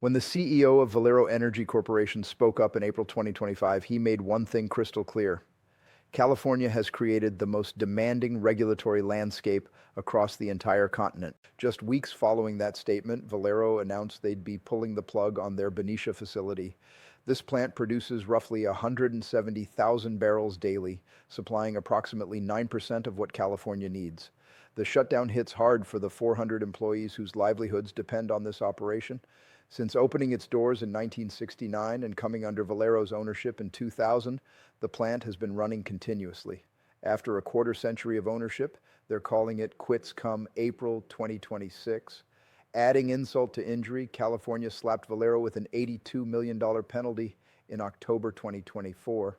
When the CEO of Valero Energy Corporation spoke up in April 2025, he made one thing crystal clear. California has created the most demanding regulatory landscape across the entire continent. Just weeks following that statement, Valero announced they'd be pulling the plug on their Benicia facility. This plant produces roughly 170,000 barrels daily, supplying approximately 9% of what California needs. The shutdown hits hard for the 400 employees whose livelihoods depend on this operation. Since opening its doors in 1969 and coming under Valero's ownership in 2000, the plant has been running continuously. After a quarter century of ownership, they're calling it quits come April 2026. Adding insult to injury, California slapped Valero with an $82 million penalty in October 2024.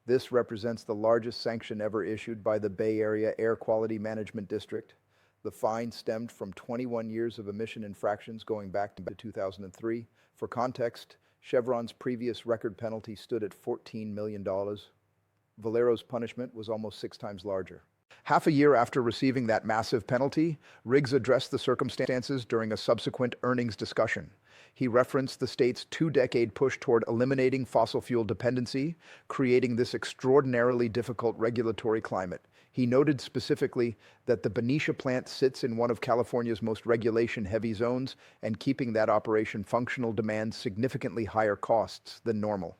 This represents the largest sanction ever issued by the Bay Area Air Quality Management District. The fine stemmed from 21 years of emission infractions going back to 2003. For context, Chevron's previous record penalty stood at $14 million. Valero's punishment was almost 6 times larger. Half a year after receiving that massive penalty, Riggs addressed the circumstances during a subsequent earnings discussion. He referenced the state's 2-decade push toward eliminating fossil fuel dependency, creating this extraordinarily difficult regulatory climate. He noted specifically that the Benicia plant sits in one of California's most regulation-heavy zones, and keeping that operation functional demands significantly higher costs than normal.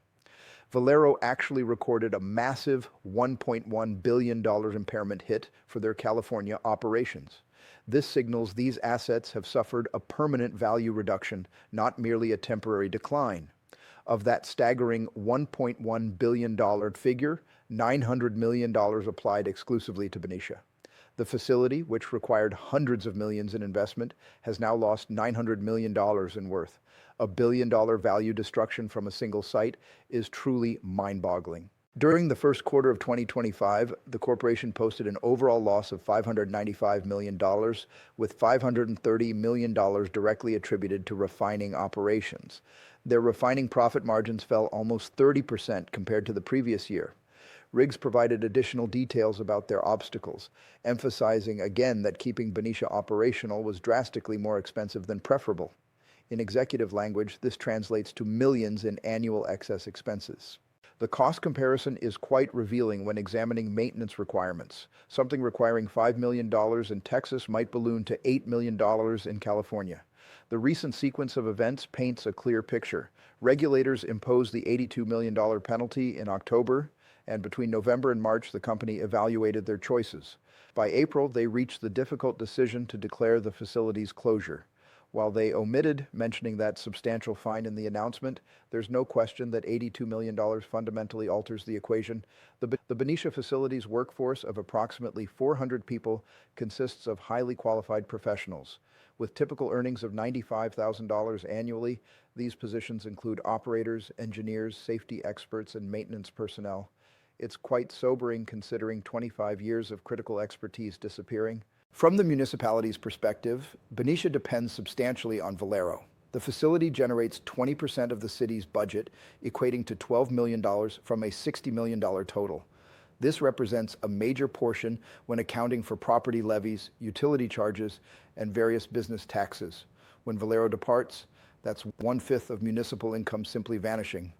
Valero actually recorded a massive $1.1 billion impairment hit for their California operations. This signals these assets have suffered a permanent value reduction, not merely a temporary decline. Of that staggering $1.1 billion figure, $900 million applied exclusively to Benicia. The facility, which required hundreds of millions in investment, has now lost $900 million in worth. $1 billion value destruction from a single site is truly mind-boggling. During the first quarter of 2025, the corporation posted an overall loss of $595 million, with $530 million directly attributed to refining operations. Their refining profit margins fell almost 30% compared to the previous year. Riggs provided additional details about their obstacles, emphasizing again that keeping Benicia operational was drastically more expensive than preferable. In executive language, this translates to millions in annual excess expenses. The cost comparison is quite revealing when examining maintenance requirements. Something requiring $5 million in Texas might balloon to $8 million in California. The recent sequence of events paints a clear picture. Regulators imposed the $82 million penalty in October, and between November and March, the company evaluated their choices. By April, they reached the difficult decision to declare the facility's closure. While they omitted mentioning that substantial fine in the announcement, there's no question that $82 million fundamentally alters the equation. The Benicia facility's workforce of approximately 400 people consists of highly qualified professionals. With typical earnings of $95,000 annually, these positions include operators, engineers, safety experts, and maintenance personnel. It's quite sobering considering 25 years of critical expertise disappearing. From the municipality's perspective, Benicia depends substantially on Valero. The facility generates 20% of the city's budget, equating to $12 million from a $60 million total. This represents a major portion when accounting for property levies, utility charges, and various business taxes. When Valero departs, that's 1/5 of municipal income simply vanishing.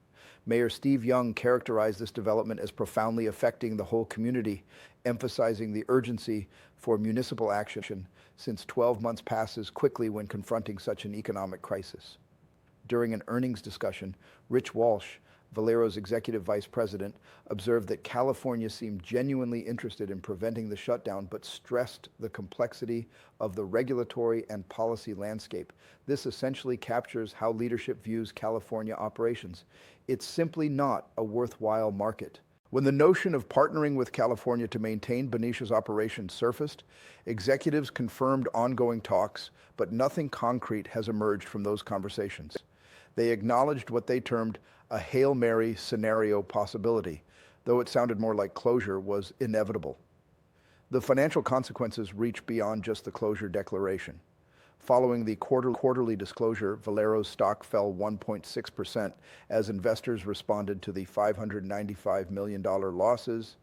Mayor Steve Young characterized this development as profoundly affecting the whole community, emphasizing the urgency for municipal action since 12 months passes quickly when confronting such an economic crisis. During an earnings discussion, Rich Walsh, Valero's executive vice president, observed that California seemed genuinely interested in preventing the shutdown, but stressed the complexity of the regulatory and policy landscape. This essentially captures how leadership views California operations. It's simply not a worthwhile market. When the notion of partnering with California to maintain Benicia's operations surfaced, executives confirmed ongoing talks, but nothing concrete has emerged from those conversations. They acknowledged what they termed a Hail Mary scenario possibility, though it sounded more like closure was inevitable. The financial consequences reach beyond just the closure declaration. Following the quarterly disclosure, Valero's stock fell 1.6% as investors responded to the $595 million losses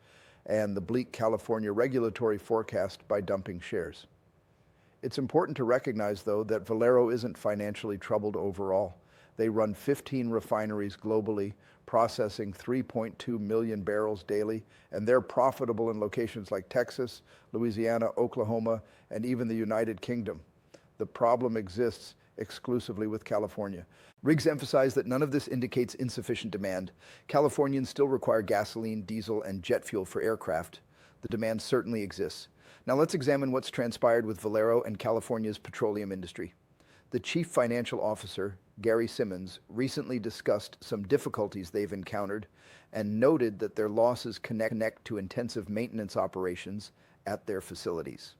and the bleak California regulatory forecast by dumping shares. It's important to recognize, though, that Valero isn't financially troubled overall. They run 15 refineries globally, processing 3.2 million barrels daily, and they're profitable in locations like Texas, Louisiana, Oklahoma, and even the United Kingdom. The problem exists exclusively with California. Riggs emphasized that none of this indicates insufficient demand. Californians still require gasoline, diesel, and jet fuel for aircraft. The demand certainly exists. Now let's examine what's transpired with Valero and California's petroleum industry. The chief financial officer, Gary Simmons, recently discussed some difficulties they've encountered and noted that their losses connect to intensive maintenance operations at their facilities.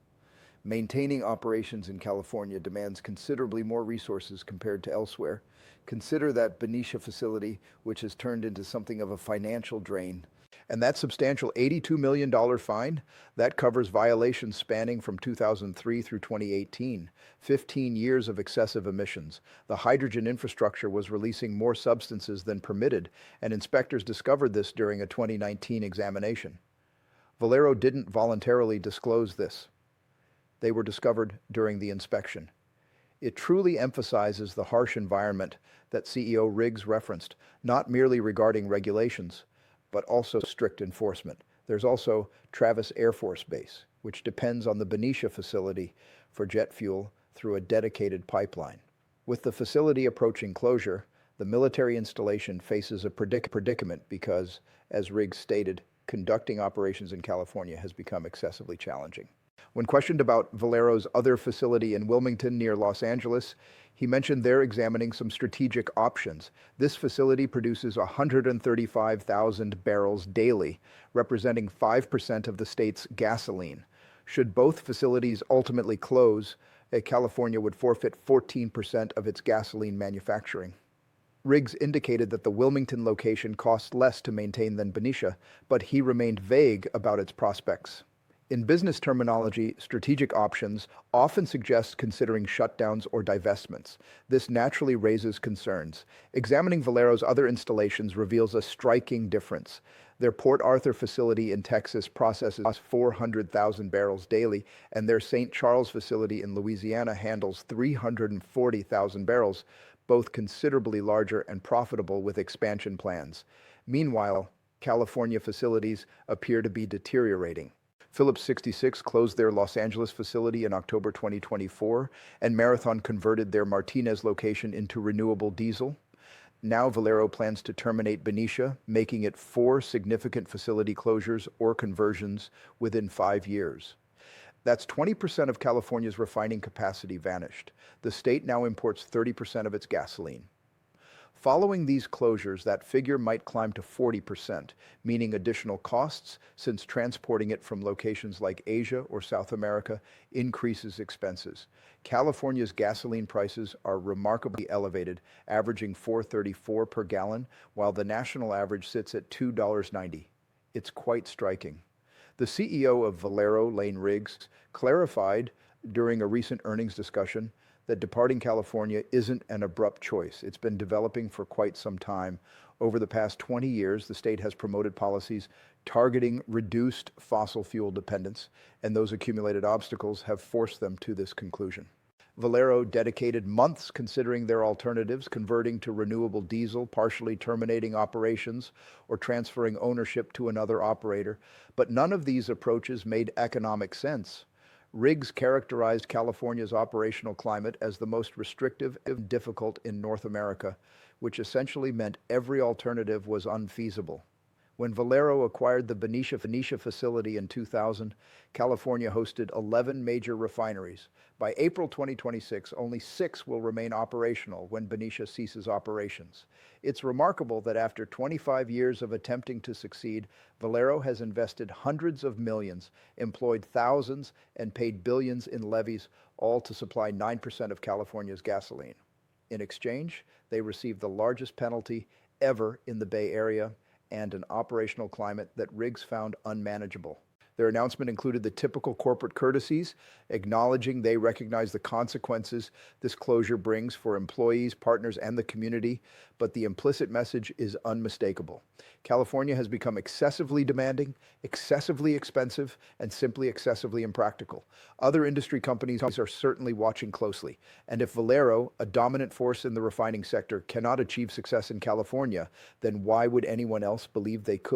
Maintaining operations in California demands considerably more resources compared to elsewhere. Consider that Benicia facility, which has turned into something of a financial drain. And that substantial $82 million fine, that covers violations spanning from 2003 through 2018, 15 years of excessive emissions. The hydrogen infrastructure was releasing more substances than permitted, and inspectors discovered this during a 2019 examination. Valero didn't voluntarily disclose this. They were discovered during the inspection. It truly emphasizes the harsh environment that CEO Riggs referenced, not merely regarding regulations, but also strict enforcement. There's also Travis Air Force Base, which depends on the Benicia facility for jet fuel through a dedicated pipeline. With the facility approaching closure, the military installation faces a predicament because, as Riggs stated, conducting operations in California has become excessively challenging. When questioned about Valero's other facility in Wilmington near Los Angeles, he mentioned they're examining some strategic options. This facility produces 135,000 barrels daily, representing 5% of the state's gasoline. Should both facilities ultimately close, California would forfeit 14% of its gasoline manufacturing. Riggs indicated that the Wilmington location costs less to maintain than Benicia, but he remained vague about its prospects. In business terminology, strategic options often suggest considering shutdowns or divestments. This naturally raises concerns. Examining Valero's other installations reveals a striking difference. Their Port Arthur facility in Texas processes 400,000 barrels daily, and their St. Charles facility in Louisiana handles 340,000 barrels, both considerably larger and profitable with expansion plans. Meanwhile, California facilities appear to be deteriorating. Phillips 66 closed their Los Angeles facility in October 2024, and Marathon converted their Martinez location into renewable diesel. Now Valero plans to terminate Benicia, making it 4 significant facility closures or conversions within 5 years. That's 20% of California's refining capacity vanished. The state now imports 30% of its gasoline. Following these closures, that figure might climb to 40%, meaning additional costs since transporting it from locations like Asia or South America increases expenses. California's gasoline prices are remarkably elevated, averaging $4.34 per gallon, while the national average sits at $2.90. It's quite striking. The CEO of Valero, Lane Riggs, clarified during a recent earnings discussion that departing California isn't an abrupt choice. It's been developing for quite some time. Over the past 20 years, the state has promoted policies targeting reduced fossil fuel dependence, and those accumulated obstacles have forced them to this conclusion. Valero dedicated months considering their alternatives, converting to renewable diesel, partially terminating operations, or transferring ownership to another operator, but none of these approaches made economic sense. Riggs characterized California's operational climate as the most restrictive and difficult in North America, which essentially meant every alternative was unfeasible. When Valero acquired the Benicia facility in 2000, California hosted 11 major refineries. By April 2026, only 6 will remain operational when Benicia ceases operations. It's remarkable that after 25 years of attempting to succeed, Valero has invested hundreds of millions, employed thousands, and paid billions in levies, all to supply 9% of California's gasoline. In exchange, they received the largest penalty ever in the Bay Area and an operational climate that Riggs found unmanageable. Their announcement included the typical corporate courtesies, acknowledging they recognize the consequences this closure brings for employees, partners, and the community, but the implicit message is unmistakable. California has become excessively demanding, excessively expensive, and simply excessively impractical. Other industry companies are certainly watching closely, and if Valero, a dominant force in the refining sector, cannot achieve success in California, then why would anyone else believe they could?